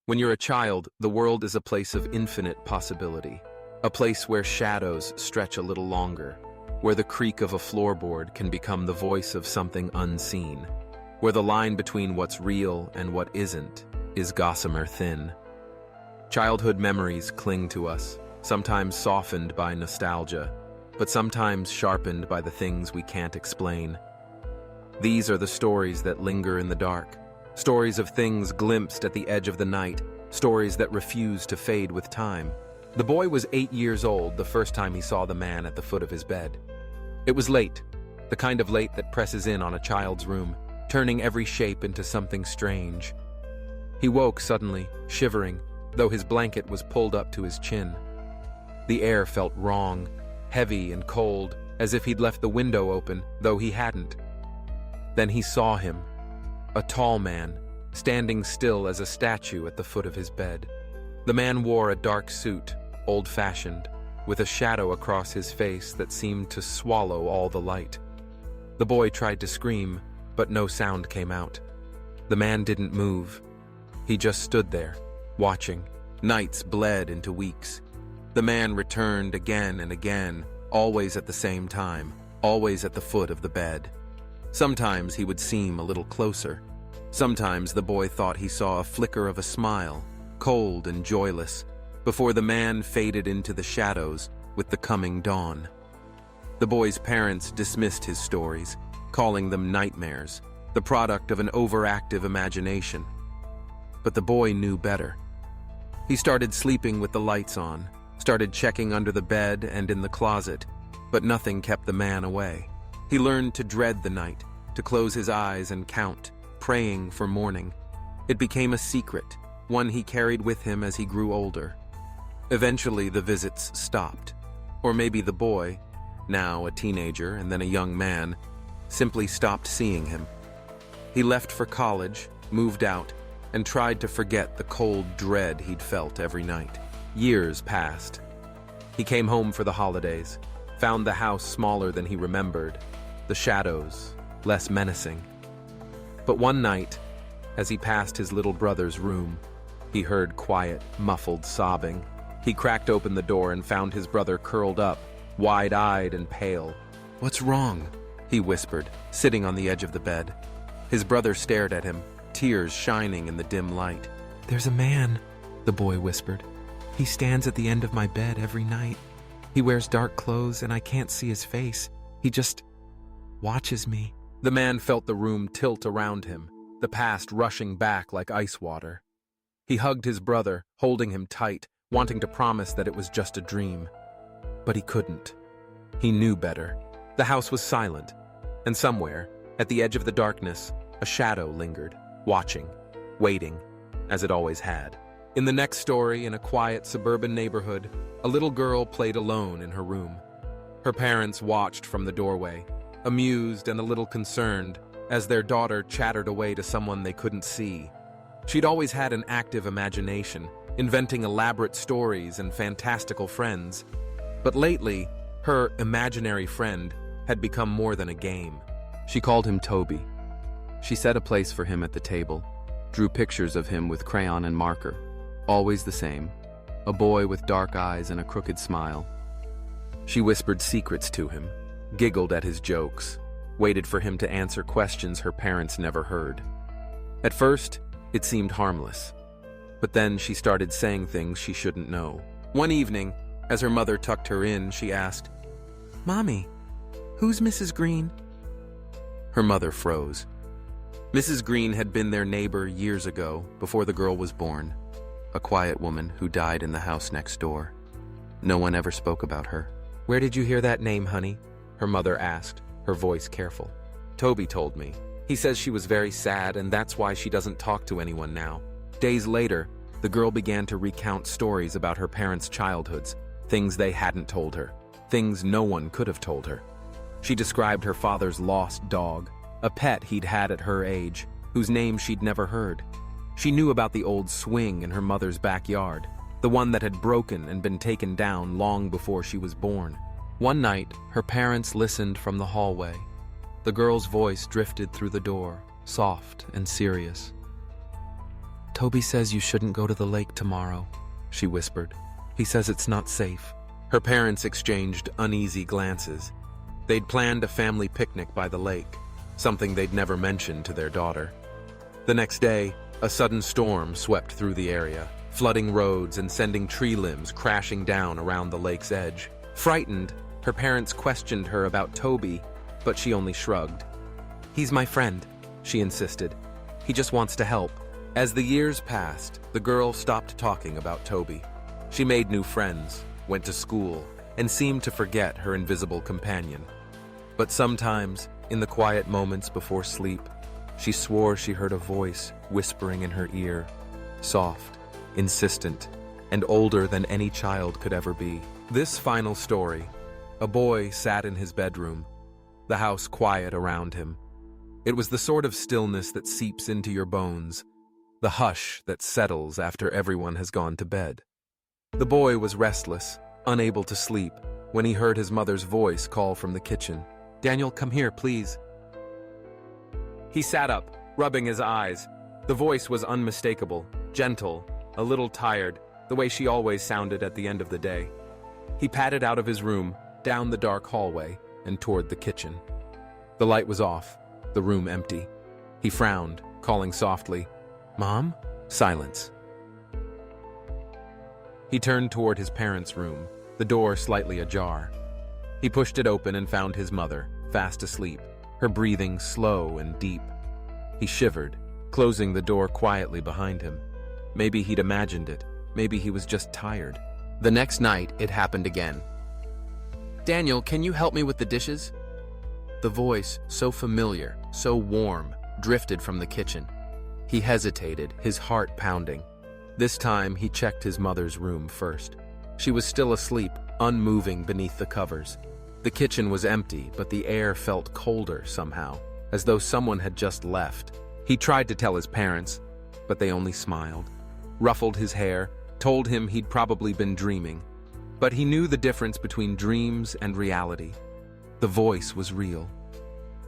When you're a child, the world is a place of infinite possibility. A place where shadows stretch a little longer, where the creak of a floorboard can become the voice of something unseen, where the line between what's real and what isn't is gossamer thin. Childhood memories cling to us, sometimes softened by nostalgia, but sometimes sharpened by the things we can't explain. These are the stories that linger in the dark, stories of things glimpsed at the edge of the night, stories that refuse to fade with time. The boy was 8 years old the first time he saw the man at the foot of his bed. It was late, the kind of late that presses in on a child's room, turning every shape into something strange. He woke suddenly, shivering, though his blanket was pulled up to his chin. The air felt wrong, heavy and cold, as if he'd left the window open, though he hadn't. Then he saw him, a tall man, standing still as a statue at the foot of his bed. The man wore a dark suit, old-fashioned, with a shadow across his face that seemed to swallow all the light. The boy tried to scream, but no sound came out. The man didn't move. He just stood there, watching. Nights bled into weeks. The man returned again and again, always at the same time, always at the foot of the bed. Sometimes he would seem a little closer. Sometimes the boy thought he saw a flicker of a smile, cold and joyless, before the man faded into the shadows with the coming dawn. The boy's parents dismissed his stories, calling them nightmares, the product of an overactive imagination. But the boy knew better. He started sleeping with the lights on, started checking under the bed and in the closet, but nothing kept the man away. He learned to dread the night, to close his eyes and count, praying for morning. It became a secret, one he carried with him as he grew older. Eventually, the visits stopped. Or maybe the boy, now a teenager and then a young man, simply stopped seeing him. He left for college, moved out, and tried to forget the cold dread he'd felt every night. Years passed. He came home for the holidays, found the house smaller than he remembered, the shadows less menacing. But one night, as he passed his little brother's room, he heard quiet, muffled sobbing. He cracked open the door and found his brother curled up, wide-eyed and pale. "What's wrong?" he whispered, sitting on the edge of the bed. His brother stared at him, tears shining in the dim light. "There's a man," the boy whispered. "He stands at the end of my bed every night. He wears dark clothes and I can't see his face. He just watches me." The man felt the room tilt around him, the past rushing back like ice water. He hugged his brother, holding him tight, wanting to promise that it was just a dream. But he couldn't. He knew better. The house was silent, and somewhere, at the edge of the darkness, a shadow lingered, watching, waiting, as it always had. In the next story, in a quiet suburban neighborhood, a little girl played alone in her room. Her parents watched from the doorway, amused and a little concerned, as their daughter chattered away to someone they couldn't see. She'd always had an active imagination, inventing elaborate stories and fantastical friends. But lately, her imaginary friend had become more than a game. She called him Toby. She set a place for him at the table, drew pictures of him with crayon and marker. Always the same, a boy with dark eyes and a crooked smile. She whispered secrets to him, giggled at his jokes, waited for him to answer questions her parents never heard. At first, it seemed harmless. But then she started saying things she shouldn't know. One evening, as her mother tucked her in, she asked, "Mommy, who's Mrs. Green?" Her mother froze. Mrs. Green had been their neighbor years ago, before the girl was born. A quiet woman who died in the house next door. No one ever spoke about her. "Where did you hear that name, honey?" her mother asked, her voice careful. "Toby told me. He says she was very sad and that's why she doesn't talk to anyone now." Days later, the girl began to recount stories about her parents' childhoods, things they hadn't told her, things no one could have told her. She described her father's lost dog, a pet he'd had at her age, whose name she'd never heard. She knew about the old swing in her mother's backyard, the one that had broken and been taken down long before she was born. One night, her parents listened from the hallway. The girl's voice drifted through the door, soft and serious. "Toby says you shouldn't go to the lake tomorrow," she whispered. "He says it's not safe." Her parents exchanged uneasy glances. They'd planned a family picnic by the lake, something they'd never mentioned to their daughter. The next day, a sudden storm swept through the area, flooding roads and sending tree limbs crashing down around the lake's edge. Frightened, her parents questioned her about Toby, but she only shrugged. "He's my friend," she insisted. "He just wants to help." As the years passed, the girl stopped talking about Toby. She made new friends, went to school, and seemed to forget her invisible companion. But sometimes, in the quiet moments before sleep, she swore she heard a voice whispering in her ear, soft, insistent, and older than any child could ever be. This final story: a boy sat in his bedroom, the house quiet around him. It was the sort of stillness that seeps into your bones, the hush that settles after everyone has gone to bed. The boy was restless, unable to sleep, when he heard his mother's voice call from the kitchen. "Daniel, come here, please." He sat up, rubbing his eyes. The voice was unmistakable, gentle, a little tired, the way she always sounded at the end of the day. He padded out of his room, down the dark hallway, and toward the kitchen. The light was off, the room empty. He frowned, calling softly, "Mom?" Silence. He turned toward his parents' room, the door slightly ajar. He pushed it open and found his mother, fast asleep, her breathing slow and deep. He shivered, closing the door quietly behind him. Maybe he'd imagined it. Maybe he was just tired. The next night, it happened again. "Daniel, can you help me with the dishes?" The voice, so familiar, so warm, drifted from the kitchen. He hesitated, his heart pounding. This time, he checked his mother's room first. She was still asleep, unmoving beneath the covers. The kitchen was empty, but the air felt colder somehow, as though someone had just left. He tried to tell his parents, but they only smiled, ruffled his hair, told him he'd probably been dreaming. But he knew the difference between dreams and reality. The voice was real.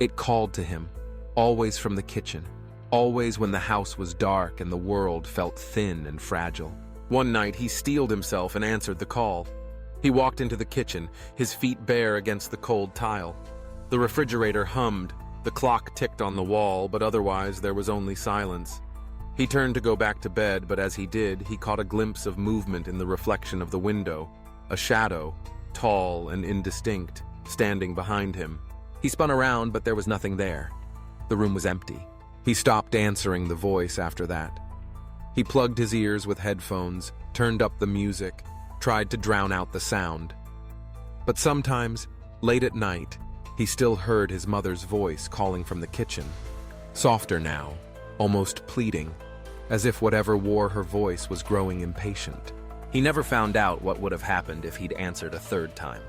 It called to him, always from the kitchen, always when the house was dark and the world felt thin and fragile. One night, he steeled himself and answered the call. He walked into the kitchen, his feet bare against the cold tile. The refrigerator hummed, the clock ticked on the wall, but otherwise there was only silence. He turned to go back to bed, but as he did, he caught a glimpse of movement in the reflection of the window, a shadow, tall and indistinct, standing behind him. He spun around, but there was nothing there. The room was empty. He stopped answering the voice after that. He plugged his ears with headphones, turned up the music, tried to drown out the sound. But sometimes, late at night, he still heard his mother's voice calling from the kitchen. Softer now, almost pleading, as if whatever wore her voice was growing impatient. He never found out what would have happened if he'd answered a third time.